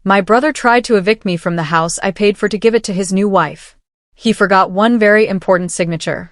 My brother tried to evict me from the house I paid for to give it to his new wife. He forgot one very important signature.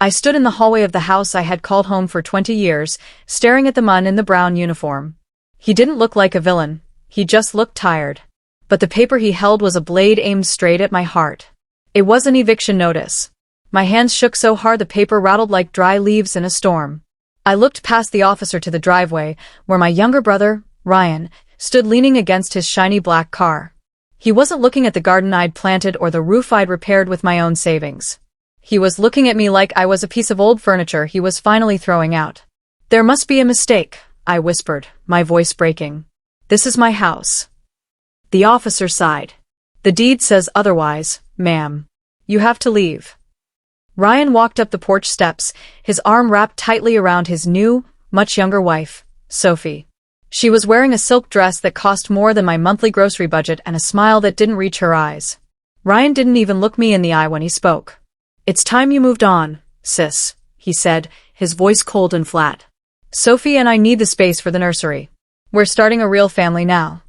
I stood in the hallway of the house I had called home for 20 years, staring at the man in the brown uniform. He didn't look like a villain, he just looked tired. But the paper he held was a blade aimed straight at my heart. It was an eviction notice. My hands shook so hard the paper rattled like dry leaves in a storm. I looked past the officer to the driveway, where my younger brother, Ryan, stood leaning against his shiny black car. He wasn't looking at the garden I'd planted or the roof I'd repaired with my own savings. He was looking at me like I was a piece of old furniture he was finally throwing out. "There must be a mistake," I whispered, my voice breaking. "This is my house." The officer sighed. "The deed says otherwise, ma'am. You have to leave." Ryan walked up the porch steps, his arm wrapped tightly around his new, much younger wife, Sophie. She was wearing a silk dress that cost more than my monthly grocery budget and a smile that didn't reach her eyes. Ryan didn't even look me in the eye when he spoke. "It's time you moved on, sis," he said, his voice cold and flat. "Sophie and I need the space for the nursery. We're starting a real family now."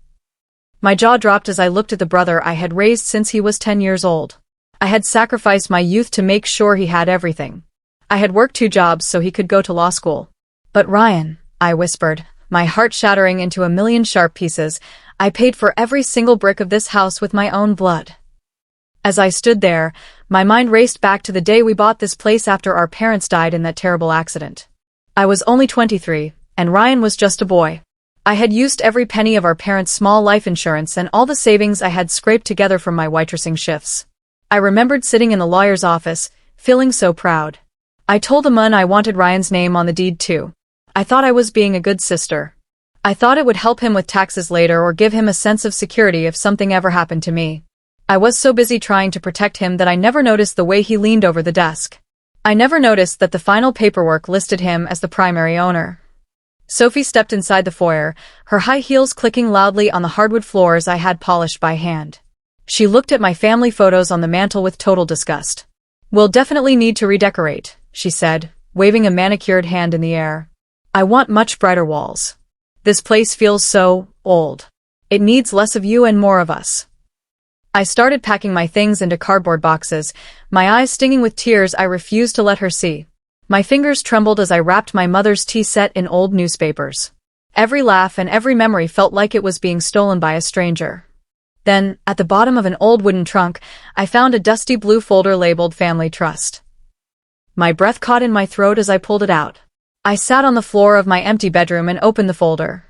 My jaw dropped as I looked at the brother I had raised since he was 10 years old. I had sacrificed my youth to make sure he had everything. I had worked 2 jobs so he could go to law school. "But Ryan," I whispered, my heart shattering into a million sharp pieces, "I paid for every single brick of this house with my own blood." As I stood there, my mind raced back to the day we bought this place after our parents died in that terrible accident. I was only 23, and Ryan was just a boy. I had used every penny of our parents' small life insurance and all the savings I had scraped together from my waitressing shifts. I remembered sitting in the lawyer's office, feeling so proud. I told the man I wanted Ryan's name on the deed too. I thought I was being a good sister. I thought it would help him with taxes later or give him a sense of security if something ever happened to me. I was so busy trying to protect him that I never noticed the way he leaned over the desk. I never noticed that the final paperwork listed him as the primary owner. Sophie stepped inside the foyer, her high heels clicking loudly on the hardwood floors I had polished by hand. She looked at my family photos on the mantel with total disgust. "We'll definitely need to redecorate," she said, waving a manicured hand in the air. "I want much brighter walls. This place feels so old. It needs less of you and more of us." I started packing my things into cardboard boxes, my eyes stinging with tears I refused to let her see. My fingers trembled as I wrapped my mother's tea set in old newspapers. Every laugh and every memory felt like it was being stolen by a stranger. Then, at the bottom of an old wooden trunk, I found a dusty blue folder labeled Family Trust. My breath caught in my throat as I pulled it out. I sat on the floor of my empty bedroom and opened the folder.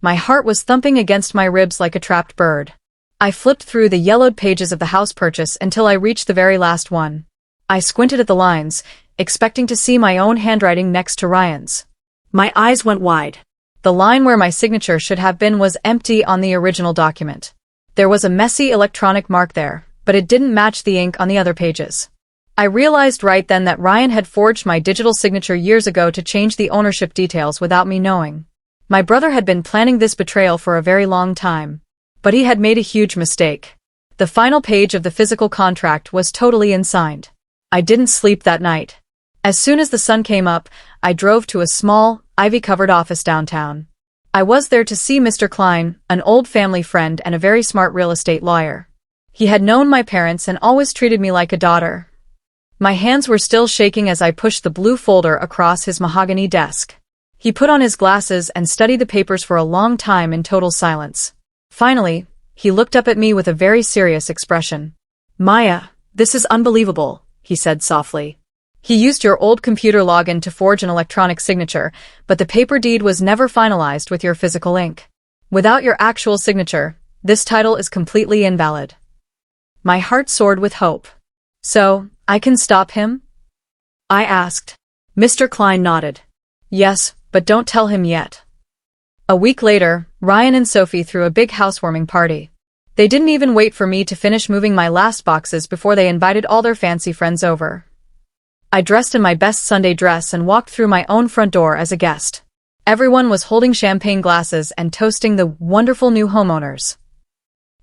My heart was thumping against my ribs like a trapped bird. I flipped through the yellowed pages of the house purchase until I reached the very last one. I squinted at the lines, expecting to see my own handwriting next to Ryan's. My eyes went wide. The line where my signature should have been was empty on the original document. There was a messy electronic mark there, but it didn't match the ink on the other pages. I realized right then that Ryan had forged my digital signature years ago to change the ownership details without me knowing. My brother had been planning this betrayal for a very long time. But he had made a huge mistake. The final page of the physical contract was totally unsigned. I didn't sleep that night. As soon as the sun came up, I drove to a small, ivy-covered office downtown. I was there to see Mr. Klein, an old family friend and a very smart real estate lawyer. He had known my parents and always treated me like a daughter. My hands were still shaking as I pushed the blue folder across his mahogany desk. He put on his glasses and studied the papers for a long time in total silence. Finally, he looked up at me with a very serious expression. "Maya, this is unbelievable," he said softly. "He used your old computer login to forge an electronic signature, but the paper deed was never finalized with your physical ink. Without your actual signature, this title is completely invalid." My heart soared with hope. "So, I can stop him?" I asked. Mr. Klein nodded. "Yes, but don't tell him yet." A week later, Ryan and Sophie threw a big housewarming party. They didn't even wait for me to finish moving my last boxes before they invited all their fancy friends over. I dressed in my best Sunday dress and walked through my own front door as a guest. Everyone was holding champagne glasses and toasting the wonderful new homeowners.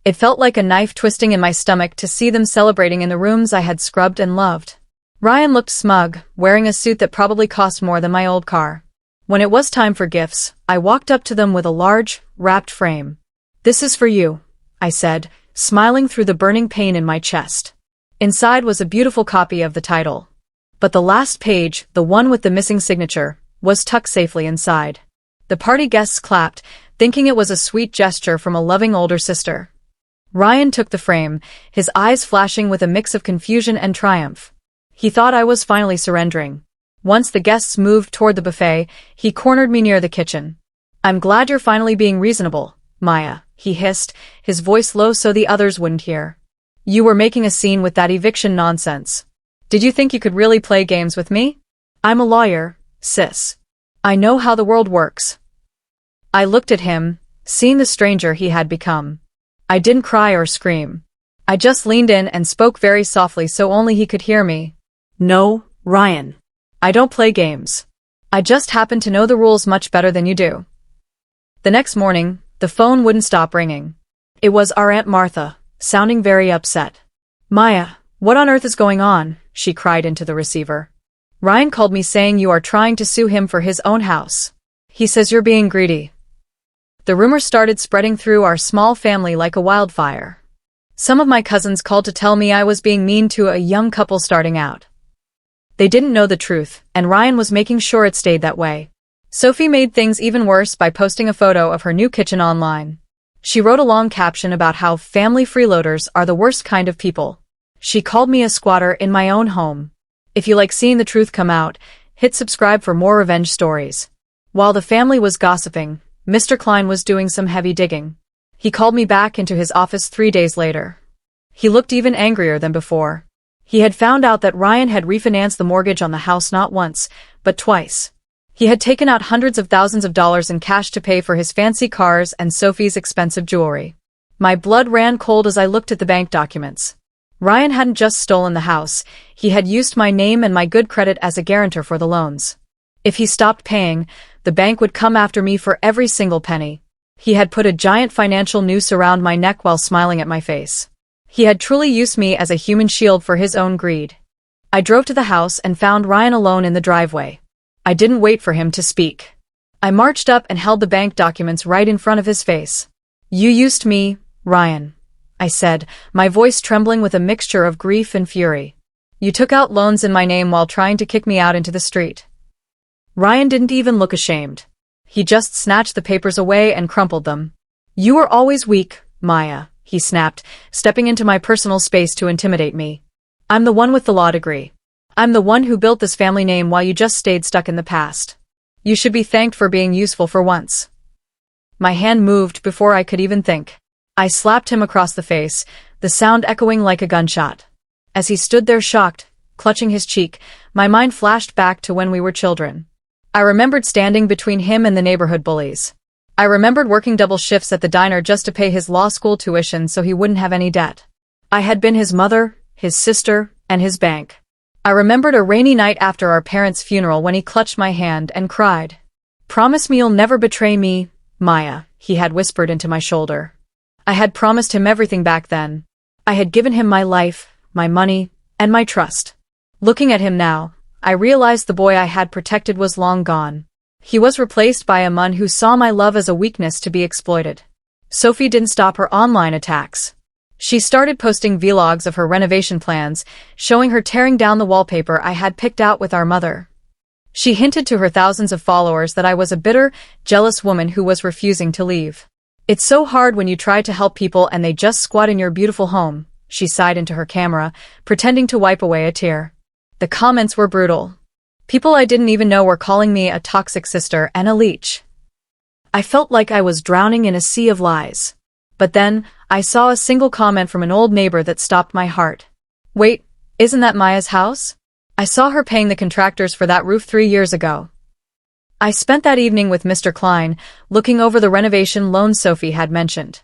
It felt like a knife twisting in my stomach to see them celebrating in the rooms I had scrubbed and loved. Ryan looked smug, wearing a suit that probably cost more than my old car. When it was time for gifts, I walked up to them with a large, wrapped frame. "This is for you," I said, smiling through the burning pain in my chest. Inside was a beautiful copy of the title. But the last page, the one with the missing signature, was tucked safely inside. The party guests clapped, thinking it was a sweet gesture from a loving older sister. Ryan took the frame, his eyes flashing with a mix of confusion and triumph. He thought I was finally surrendering. Once the guests moved toward the buffet, he cornered me near the kitchen. "I'm glad you're finally being reasonable, Maya," he hissed, his voice low so the others wouldn't hear. "You were making a scene with that eviction nonsense. Did you think you could really play games with me? I'm a lawyer, sis. I know how the world works." I looked at him, seeing the stranger he had become. I didn't cry or scream. I just leaned in and spoke very softly so only he could hear me. "No, Ryan. I don't play games. I just happen to know the rules much better than you do." The next morning, the phone wouldn't stop ringing. It was our Aunt Martha, sounding very upset. "Maya, what on earth is going on?" she cried into the receiver. "Ryan called me saying you are trying to sue him for his own house. He says you're being greedy." The rumor started spreading through our small family like a wildfire. Some of my cousins called to tell me I was being mean to a young couple starting out. They didn't know the truth, and Ryan was making sure it stayed that way. Sophie made things even worse by posting a photo of her new kitchen online. She wrote a long caption about how family freeloaders are the worst kind of people. She called me a squatter in my own home. If you like seeing the truth come out, hit subscribe for more revenge stories. While the family was gossiping, Mr. Klein was doing some heavy digging. He called me back into his office 3 days later. He looked even angrier than before. He had found out that Ryan had refinanced the mortgage on the house not once, but twice. He had taken out hundreds of thousands of dollars in cash to pay for his fancy cars and Sophie's expensive jewelry. My blood ran cold as I looked at the bank documents. Ryan hadn't just stolen the house, he had used my name and my good credit as a guarantor for the loans. If he stopped paying, the bank would come after me for every single penny. He had put a giant financial noose around my neck while smiling at my face. He had truly used me as a human shield for his own greed. I drove to the house and found Ryan alone in the driveway. I didn't wait for him to speak. I marched up and held the bank documents right in front of his face. "You used me, Ryan," I said, my voice trembling with a mixture of grief and fury. "You took out loans in my name while trying to kick me out into the street." Ryan didn't even look ashamed. He just snatched the papers away and crumpled them. "You were always weak, Maya," he snapped, stepping into my personal space to intimidate me. "I'm the one with the law degree. I'm the one who built this family name while you just stayed stuck in the past. You should be thanked for being useful for once." My hand moved before I could even think. I slapped him across the face, the sound echoing like a gunshot. As he stood there shocked, clutching his cheek, my mind flashed back to when we were children. I remembered standing between him and the neighborhood bullies. I remembered working double shifts at the diner just to pay his law school tuition so he wouldn't have any debt. I had been his mother, his sister, and his bank. I remembered a rainy night after our parents' funeral when he clutched my hand and cried. "Promise me you'll never betray me, Maya," he had whispered into my shoulder. I had promised him everything back then. I had given him my life, my money, and my trust. Looking at him now, I realized the boy I had protected was long gone. He was replaced by a man who saw my love as a weakness to be exploited. Sophie didn't stop her online attacks. She started posting vlogs of her renovation plans, showing her tearing down the wallpaper I had picked out with our mother. She hinted to her thousands of followers that I was a bitter, jealous woman who was refusing to leave. "It's so hard when you try to help people and they just squat in your beautiful home," she sighed into her camera, pretending to wipe away a tear. The comments were brutal. People I didn't even know were calling me a toxic sister and a leech. I felt like I was drowning in a sea of lies. But then, I saw a single comment from an old neighbor that stopped my heart. "Wait, isn't that Maya's house? I saw her paying the contractors for that roof 3 years ago." I spent that evening with Mr. Klein, looking over the renovation loan Sophie had mentioned.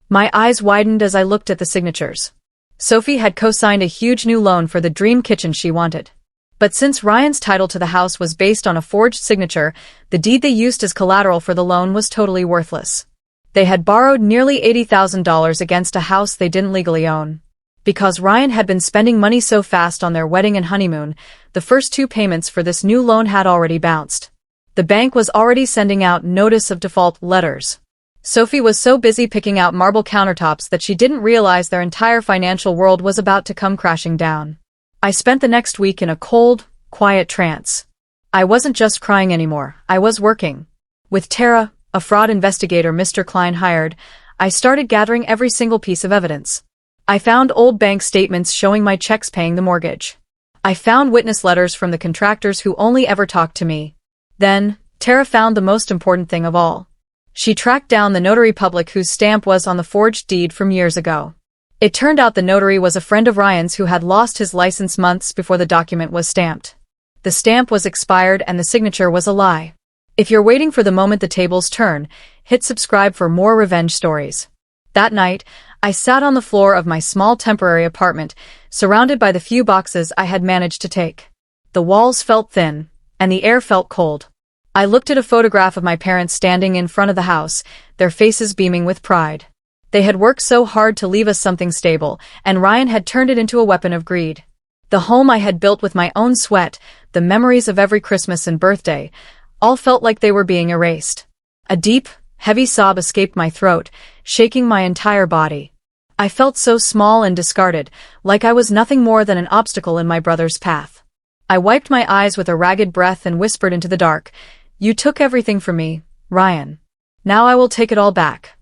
My eyes widened as I looked at the signatures. Sophie had co-signed a huge new loan for the dream kitchen she wanted. But since Ryan's title to the house was based on a forged signature, the deed they used as collateral for the loan was totally worthless. They had borrowed nearly $80,000 against a house they didn't legally own. Because Ryan had been spending money so fast on their wedding and honeymoon, the first 2 payments for this new loan had already bounced. The bank was already sending out notice of default letters. Sophie was so busy picking out marble countertops that she didn't realize their entire financial world was about to come crashing down. I spent the next week in a cold, quiet trance. I wasn't just crying anymore, I was working. With Tara, a fraud investigator Mr. Klein hired, I started gathering every single piece of evidence. I found old bank statements showing my checks paying the mortgage. I found witness letters from the contractors who only ever talked to me. Then, Tara found the most important thing of all. She tracked down the notary public whose stamp was on the forged deed from years ago. It turned out the notary was a friend of Ryan's who had lost his license months before the document was stamped. The stamp was expired and the signature was a lie. If you're waiting for the moment the tables turn, hit subscribe for more revenge stories. That night, I sat on the floor of my small temporary apartment, surrounded by the few boxes I had managed to take. The walls felt thin, and the air felt cold. I looked at a photograph of my parents standing in front of the house, their faces beaming with pride. They had worked so hard to leave us something stable, and Ryan had turned it into a weapon of greed. The home I had built with my own sweat, the memories of every Christmas and birthday, all felt like they were being erased. A deep, heavy sob escaped my throat, shaking my entire body. I felt so small and discarded, like I was nothing more than an obstacle in my brother's path. I wiped my eyes with a ragged breath and whispered into the dark, "You took everything from me, Ryan. Now I will take it all back."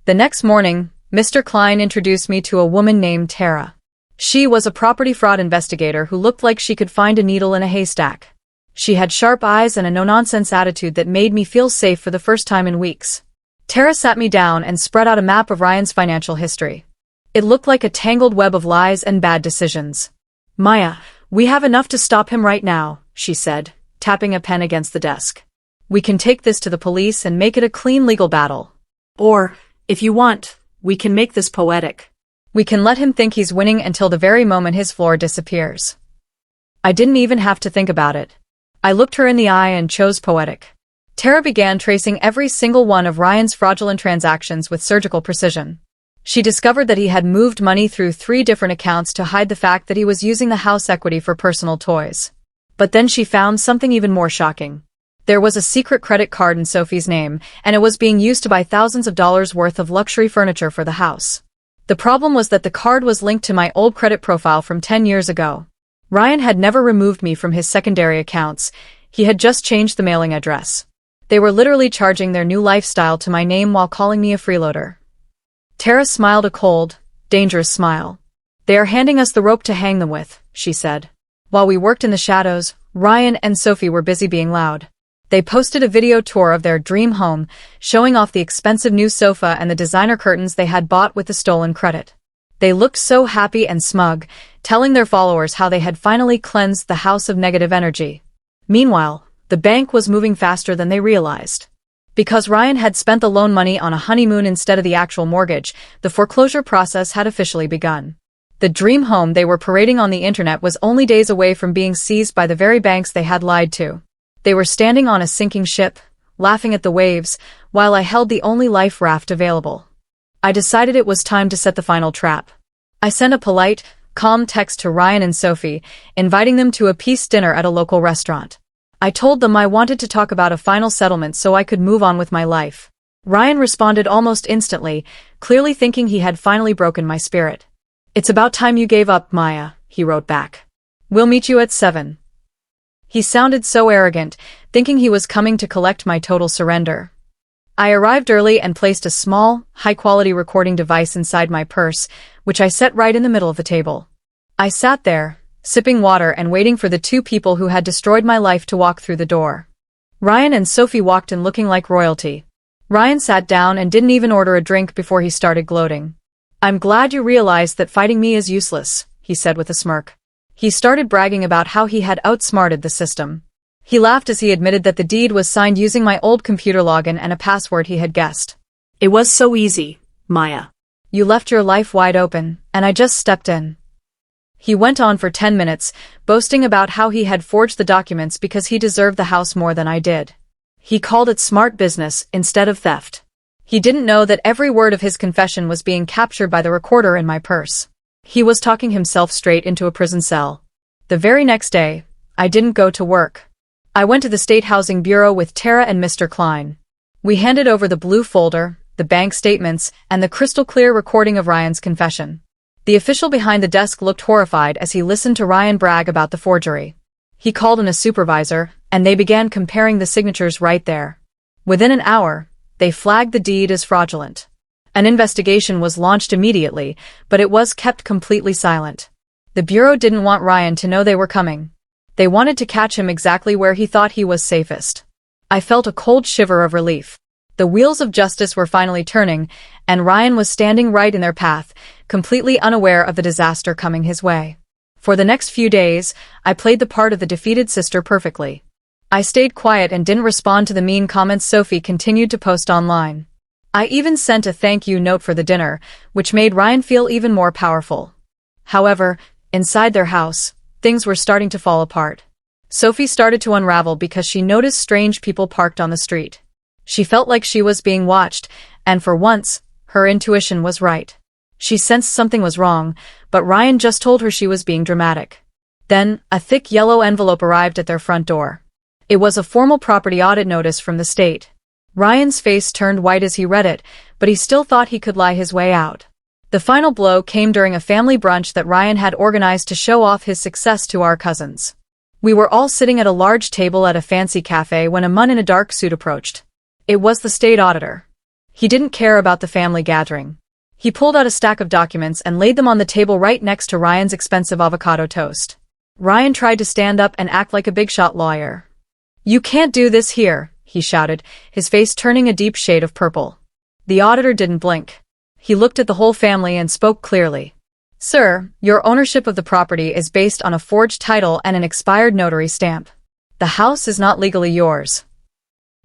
The next morning, Mr. Klein introduced me to a woman named Tara. She was a property fraud investigator who looked like she could find a needle in a haystack. She had sharp eyes and a no-nonsense attitude that made me feel safe for the first time in weeks. Tara sat me down and spread out a map of Ryan's financial history. It looked like a tangled web of lies and bad decisions. "Maya, we have enough to stop him right now," she said, tapping a pen against the desk. "We can take this to the police and make it a clean legal battle. Or, if you want, we can make this poetic. We can let him think he's winning until the very moment his floor disappears." I didn't even have to think about it. I looked her in the eye and chose poetic. Tara began tracing every single one of Ryan's fraudulent transactions with surgical precision. She discovered that he had moved money through 3 different accounts to hide the fact that he was using the house equity for personal toys. But then she found something even more shocking. There was a secret credit card in Sophie's name, and it was being used to buy thousands of dollars worth of luxury furniture for the house. The problem was that the card was linked to my old credit profile from 10 years ago. Ryan had never removed me from his secondary accounts, he had just changed the mailing address. They were literally charging their new lifestyle to my name while calling me a freeloader. Tara smiled a cold, dangerous smile. "They are handing us the rope to hang them with," she said. While we worked in the shadows, Ryan and Sophie were busy being loud. They posted a video tour of their dream home, showing off the expensive new sofa and the designer curtains they had bought with the stolen credit. They looked so happy and smug, telling their followers how they had finally cleansed the house of negative energy. Meanwhile, the bank was moving faster than they realized. Because Ryan had spent the loan money on a honeymoon instead of the actual mortgage, the foreclosure process had officially begun. The dream home they were parading on the internet was only days away from being seized by the very banks they had lied to. They were standing on a sinking ship, laughing at the waves, while I held the only life raft available. I decided it was time to set the final trap. I sent a polite, calm text to Ryan and Sophie, inviting them to a peace dinner at a local restaurant. I told them I wanted to talk about a final settlement so I could move on with my life. Ryan responded almost instantly, clearly thinking he had finally broken my spirit. "It's about time you gave up, Maya," he wrote back. "We'll meet you at 7. He sounded so arrogant, thinking he was coming to collect my total surrender. I arrived early and placed a small, high-quality recording device inside my purse, which I set right in the middle of the table. I sat there, sipping water and waiting for the 2 people who had destroyed my life to walk through the door. Ryan and Sophie walked in looking like royalty. Ryan sat down and didn't even order a drink before he started gloating. "I'm glad you realized that fighting me is useless," he said with a smirk. He started bragging about how he had outsmarted the system. He laughed as he admitted that the deed was signed using my old computer login and a password he had guessed. "It was so easy, Maya. You left your life wide open, and I just stepped in." He went on for 10 minutes, boasting about how he had forged the documents because he deserved the house more than I did. He called it smart business instead of theft. He didn't know that every word of his confession was being captured by the recorder in my purse. He was talking himself straight into a prison cell. The very next day, I didn't go to work. I went to the State Housing Bureau with Tara and Mr. Klein. We handed over the blue folder, the bank statements, and the crystal-clear recording of Ryan's confession. The official behind the desk looked horrified as he listened to Ryan brag about the forgery. He called in a supervisor, and they began comparing the signatures right there. Within an hour, they flagged the deed as fraudulent. An investigation was launched immediately, but it was kept completely silent. The Bureau didn't want Ryan to know they were coming. They wanted to catch him exactly where he thought he was safest. I felt a cold shiver of relief. The wheels of justice were finally turning, and Ryan was standing right in their path, completely unaware of the disaster coming his way. For the next few days, I played the part of the defeated sister perfectly. I stayed quiet and didn't respond to the mean comments Sophie continued to post online. I even sent a thank you note for the dinner, which made Ryan feel even more powerful. However, inside their house, things were starting to fall apart. Sophie started to unravel because she noticed strange people parked on the street. She felt like she was being watched, and for once, her intuition was right. She sensed something was wrong, but Ryan just told her she was being dramatic. Then, a thick yellow envelope arrived at their front door. It was a formal property audit notice from the state. Ryan's face turned white as he read it, but he still thought he could lie his way out. The final blow came during a family brunch that Ryan had organized to show off his success to our cousins. We were all sitting at a large table at a fancy cafe when a man in a dark suit approached. It was the state auditor. He didn't care about the family gathering. He pulled out a stack of documents and laid them on the table right next to Ryan's expensive avocado toast. Ryan tried to stand up and act like a big-shot lawyer. "You can't do this here," he shouted, his face turning a deep shade of purple. The auditor didn't blink. He looked at the whole family and spoke clearly. "Sir, your ownership of the property is based on a forged title and an expired notary stamp. The house is not legally yours."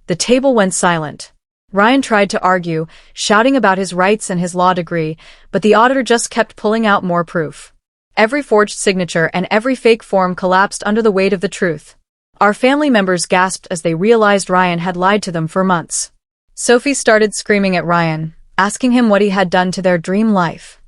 The table went silent. Ryan tried to argue, shouting about his rights and his law degree, but the auditor just kept pulling out more proof. Every forged signature and every fake form collapsed under the weight of the truth. Our family members gasped as they realized Ryan had lied to them for months. Sophie started screaming at Ryan, asking him what he had done to their dream life.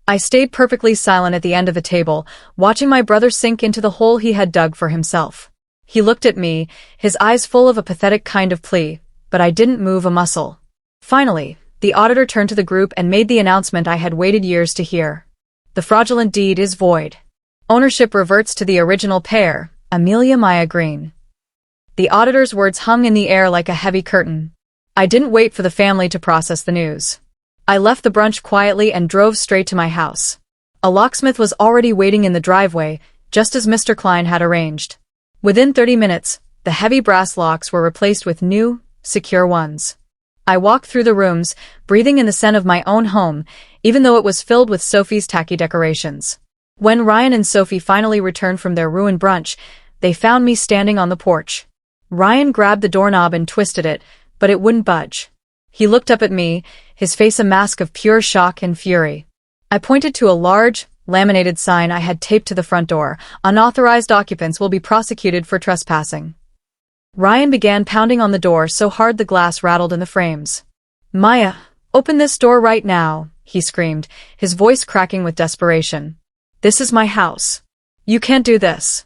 I stayed perfectly silent at the end of the table, watching my brother sink into the hole he had dug for himself. He looked at me, his eyes full of a pathetic kind of plea, but I didn't move a muscle. Finally, the auditor turned to the group and made the announcement I had waited years to hear. The fraudulent deed is void. Ownership reverts to the original pair, Amelia Maya Green. The auditor's words hung in the air like a heavy curtain. I didn't wait for the family to process the news. I left the brunch quietly and drove straight to my house. A locksmith was already waiting in the driveway, just as Mr. Klein had arranged. Within 30 minutes, the heavy brass locks were replaced with new, secure ones. I walked through the rooms, breathing in the scent of my own home, even though it was filled with Sophie's tacky decorations. When Ryan and Sophie finally returned from their ruined brunch, they found me standing on the porch. Ryan grabbed the doorknob and twisted it, but it wouldn't budge. He looked up at me, his face a mask of pure shock and fury. I pointed to a large, laminated sign I had taped to the front door. "Unauthorized occupants will be prosecuted for trespassing." Ryan began pounding on the door so hard the glass rattled in the frames. "Maya, open this door right now," he screamed, his voice cracking with desperation. "This is my house. You can't do this."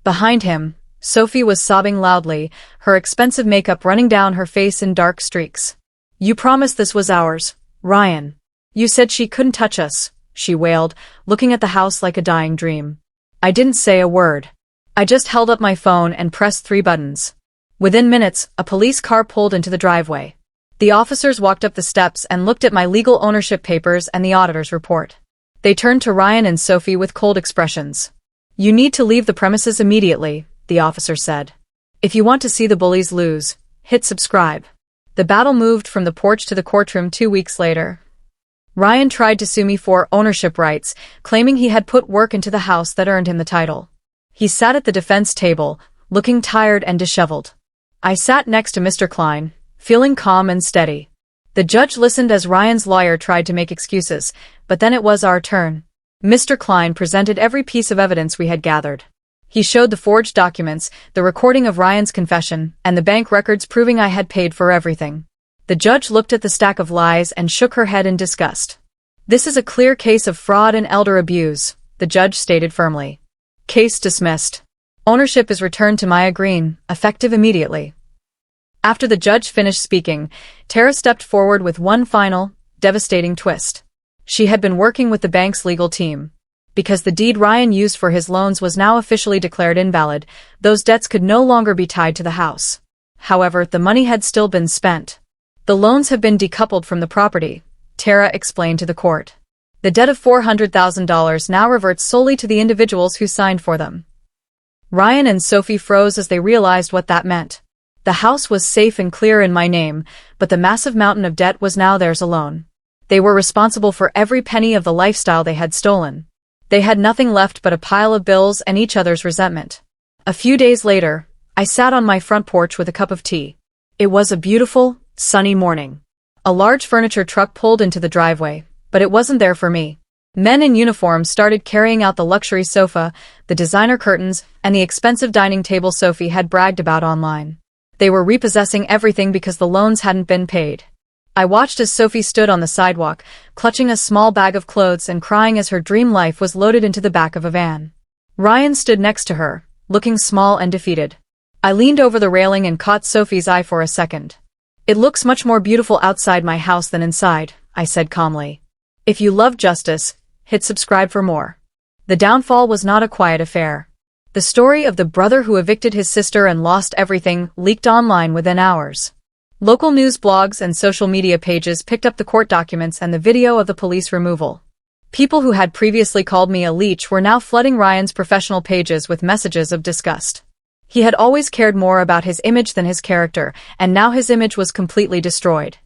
Behind him, Sophie was sobbing loudly, her expensive makeup running down her face in dark streaks. "You promised this was ours, Ryan. You said she couldn't touch us," she wailed, looking at the house like a dying dream. I didn't say a word. I just held up my phone and pressed 3 buttons. Within minutes, a police car pulled into the driveway. The officers walked up the steps and looked at my legal ownership papers and the auditor's report. They turned to Ryan and Sophie with cold expressions. "You need to leave the premises immediately," the officer said. "If you want to see the bullies lose, hit subscribe." The battle moved from the porch to the courtroom 2 weeks later. Ryan tried to sue me for ownership rights, claiming he had put work into the house that earned him the title. He sat at the defense table, looking tired and disheveled. I sat next to Mr. Klein, feeling calm and steady. The judge listened as Ryan's lawyer tried to make excuses, but then it was our turn. Mr. Klein presented every piece of evidence we had gathered. He showed the forged documents, the recording of Ryan's confession, and the bank records proving I had paid for everything. The judge looked at the stack of lies and shook her head in disgust. "This is a clear case of fraud and elder abuse," the judge stated firmly. "Case dismissed. Ownership is returned to Maya Green, effective immediately." After the judge finished speaking, Tara stepped forward with one final, devastating twist. She had been working with the bank's legal team. Because the deed Ryan used for his loans was now officially declared invalid, those debts could no longer be tied to the house. However, the money had still been spent. The loans have been decoupled from the property, Tara explained to the court. The debt of $400,000 now reverts solely to the individuals who signed for them. Ryan and Sophie froze as they realized what that meant. The house was safe and clear in my name, but the massive mountain of debt was now theirs alone. They were responsible for every penny of the lifestyle they had stolen. They had nothing left but a pile of bills and each other's resentment. A few days later, I sat on my front porch with a cup of tea. It was a beautiful, sunny morning. A large furniture truck pulled into the driveway, but it wasn't there for me. Men in uniform started carrying out the luxury sofa, the designer curtains, and the expensive dining table Sophie had bragged about online. They were repossessing everything because the loans hadn't been paid. I watched as Sophie stood on the sidewalk, clutching a small bag of clothes and crying as her dream life was loaded into the back of a van. Ryan stood next to her, looking small and defeated. I leaned over the railing and caught Sophie's eye for a second. "It looks much more beautiful outside my house than inside," I said calmly. "If you love justice, hit subscribe for more." The downfall was not a quiet affair. The story of the brother who evicted his sister and lost everything leaked online within hours. Local news blogs and social media pages picked up the court documents and the video of the police removal. People who had previously called me a leech were now flooding Ryan's professional pages with messages of disgust. He had always cared more about his image than his character, and now his image was completely destroyed.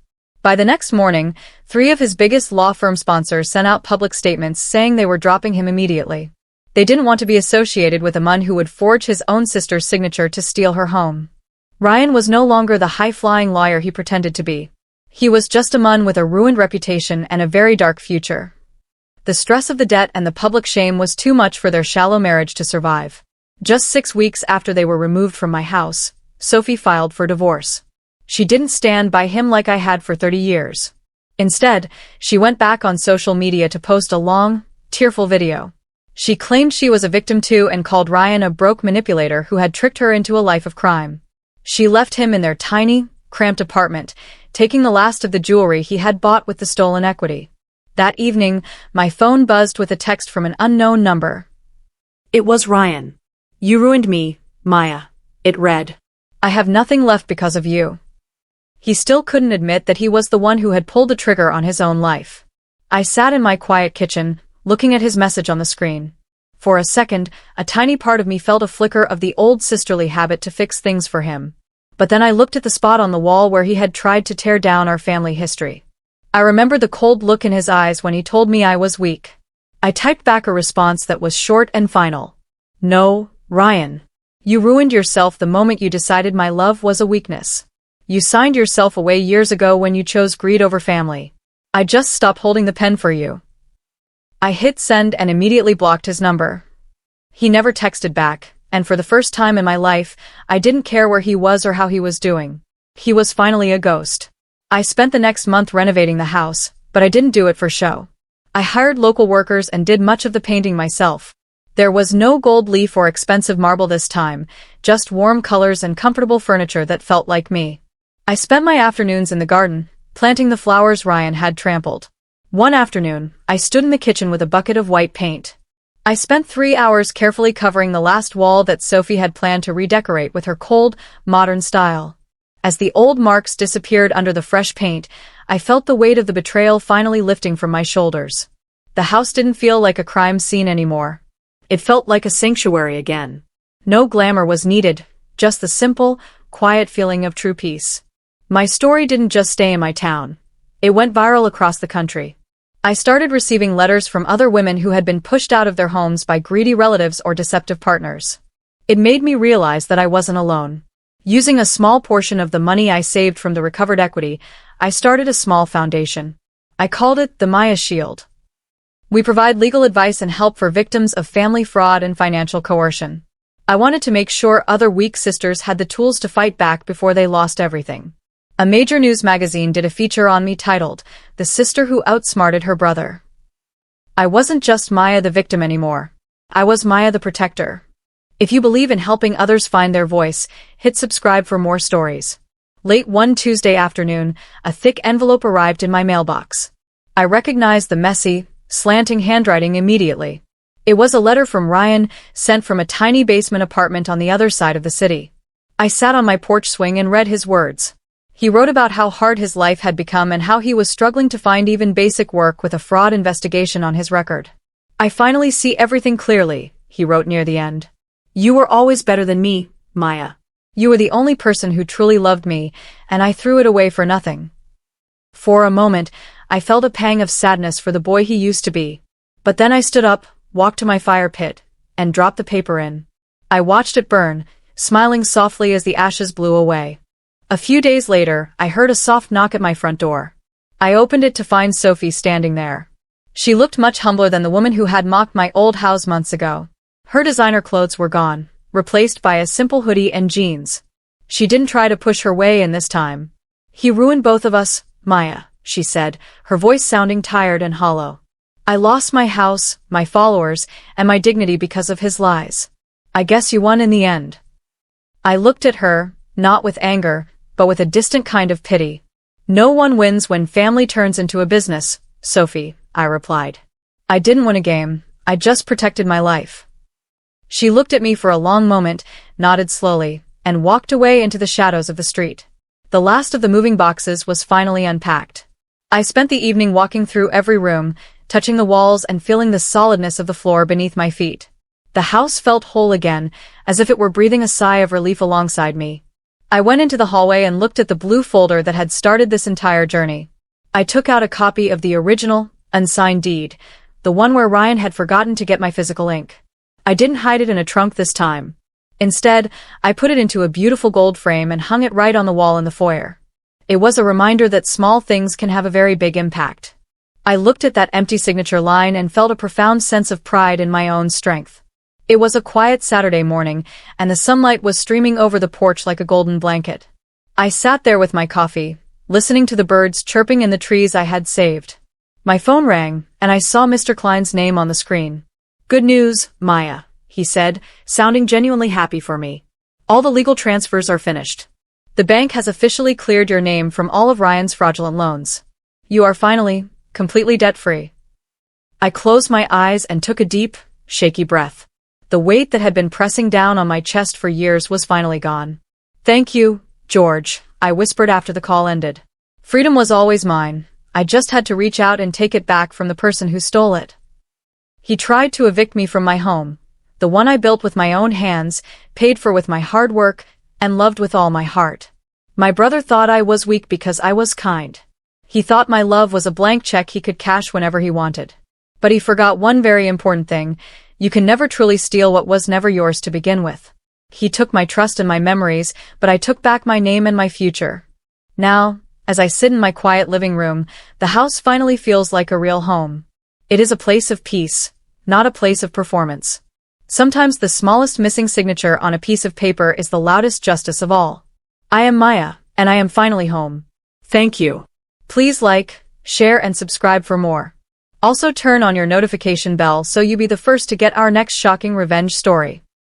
By the next morning, 3 of his biggest law firm sponsors sent out public statements saying they were dropping him immediately. They didn't want to be associated with a man who would forge his own sister's signature to steal her home. Ryan was no longer the high-flying lawyer he pretended to be. He was just a man with a ruined reputation and a very dark future. The stress of the debt and the public shame was too much for their shallow marriage to survive. Just 6 weeks after they were removed from my house, Sophie filed for divorce. She didn't stand by him like I had for 30 years. Instead, she went back on social media to post a long, tearful video. She claimed she was a victim too and called Ryan a broke manipulator who had tricked her into a life of crime. She left him in their tiny, cramped apartment, taking the last of the jewelry he had bought with the stolen equity. That evening, my phone buzzed with a text from an unknown number. It was Ryan. "You ruined me, Maya," it read. "I have nothing left because of you." He still couldn't admit that he was the one who had pulled the trigger on his own life. I sat in my quiet kitchen, looking at his message on the screen. For a second, a tiny part of me felt a flicker of the old sisterly habit to fix things for him. But then I looked at the spot on the wall where he had tried to tear down our family history. I remembered the cold look in his eyes when he told me I was weak. I typed back a response that was short and final. "No, Ryan. You ruined yourself the moment you decided my love was a weakness. You signed yourself away years ago when you chose greed over family. I just stopped holding the pen for you." I hit send and immediately blocked his number. He never texted back, and for the first time in my life, I didn't care where he was or how he was doing. He was finally a ghost. I spent the next month renovating the house, but I didn't do it for show. I hired local workers and did much of the painting myself. There was no gold leaf or expensive marble this time, just warm colors and comfortable furniture that felt like me. I spent my afternoons in the garden, planting the flowers Ryan had trampled. One afternoon, I stood in the kitchen with a bucket of white paint. I spent 3 hours carefully covering the last wall that Sophie had planned to redecorate with her cold, modern style. As the old marks disappeared under the fresh paint, I felt the weight of the betrayal finally lifting from my shoulders. The house didn't feel like a crime scene anymore. It felt like a sanctuary again. No glamour was needed, just the simple, quiet feeling of true peace. My story didn't just stay in my town. It went viral across the country. I started receiving letters from other women who had been pushed out of their homes by greedy relatives or deceptive partners. It made me realize that I wasn't alone. Using a small portion of the money I saved from the recovered equity, I started a small foundation. I called it the Maya Shield. We provide legal advice and help for victims of family fraud and financial coercion. I wanted to make sure other weak sisters had the tools to fight back before they lost everything. A major news magazine did a feature on me titled, "The Sister Who Outsmarted Her Brother." I wasn't just Maya the victim anymore. I was Maya the protector. If you believe in helping others find their voice, hit subscribe for more stories. Late one Tuesday afternoon, a thick envelope arrived in my mailbox. I recognized the messy, slanting handwriting immediately. It was a letter from Ryan, sent from a tiny basement apartment on the other side of the city. I sat on my porch swing and read his words. He wrote about how hard his life had become and how he was struggling to find even basic work with a fraud investigation on his record. "I finally see everything clearly," he wrote near the end. "You were always better than me, Maya. You were the only person who truly loved me, and I threw it away for nothing." For a moment, I felt a pang of sadness for the boy he used to be. But then I stood up, walked to my fire pit, and dropped the paper in. I watched it burn, smiling softly as the ashes blew away. A few days later, I heard a soft knock at my front door. I opened it to find Sophie standing there. She looked much humbler than the woman who had mocked my old house months ago. Her designer clothes were gone, replaced by a simple hoodie and jeans. She didn't try to push her way in this time. "He ruined both of us, Maya," she said, her voice sounding tired and hollow. "I lost my house, my followers, and my dignity because of his lies. I guess you won in the end." I looked at her, not with anger, but with a distant kind of pity. "No one wins when family turns into a business, Sophie," I replied. "I didn't win a game, I just protected my life." She looked at me for a long moment, nodded slowly, and walked away into the shadows of the street. The last of the moving boxes was finally unpacked. I spent the evening walking through every room, touching the walls and feeling the solidness of the floor beneath my feet. The house felt whole again, as if it were breathing a sigh of relief alongside me. I went into the hallway and looked at the blue folder that had started this entire journey. I took out a copy of the original, unsigned deed, the one where Ryan had forgotten to get my physical ink. I didn't hide it in a trunk this time. Instead, I put it into a beautiful gold frame and hung it right on the wall in the foyer. It was a reminder that small things can have a very big impact. I looked at that empty signature line and felt a profound sense of pride in my own strength. It was a quiet Saturday morning, and the sunlight was streaming over the porch like a golden blanket. I sat there with my coffee, listening to the birds chirping in the trees I had saved. My phone rang, and I saw Mr. Klein's name on the screen. "Good news, Maya," he said, sounding genuinely happy for me. "All the legal transfers are finished. The bank has officially cleared your name from all of Ryan's fraudulent loans. You are finally, completely debt-free." I closed my eyes and took a deep, shaky breath. The weight that had been pressing down on my chest for years was finally gone. "Thank you, George," I whispered after the call ended. "Freedom was always mine. I just had to reach out and take it back from the person who stole it." He tried to evict me from my home, the one I built with my own hands, paid for with my hard work, and loved with all my heart. My brother thought I was weak because I was kind. He thought my love was a blank check he could cash whenever he wanted. But he forgot one very important thing: you can never truly steal what was never yours to begin with. He took my trust and my memories, but I took back my name and my future. Now, as I sit in my quiet living room, the house finally feels like a real home. It is a place of peace, not a place of performance. Sometimes the smallest missing signature on a piece of paper is the loudest justice of all. I am Maya, and I am finally home. Thank you. Please like, share and subscribe for more. Also turn on your notification bell so you be the first to get our next shocking revenge story.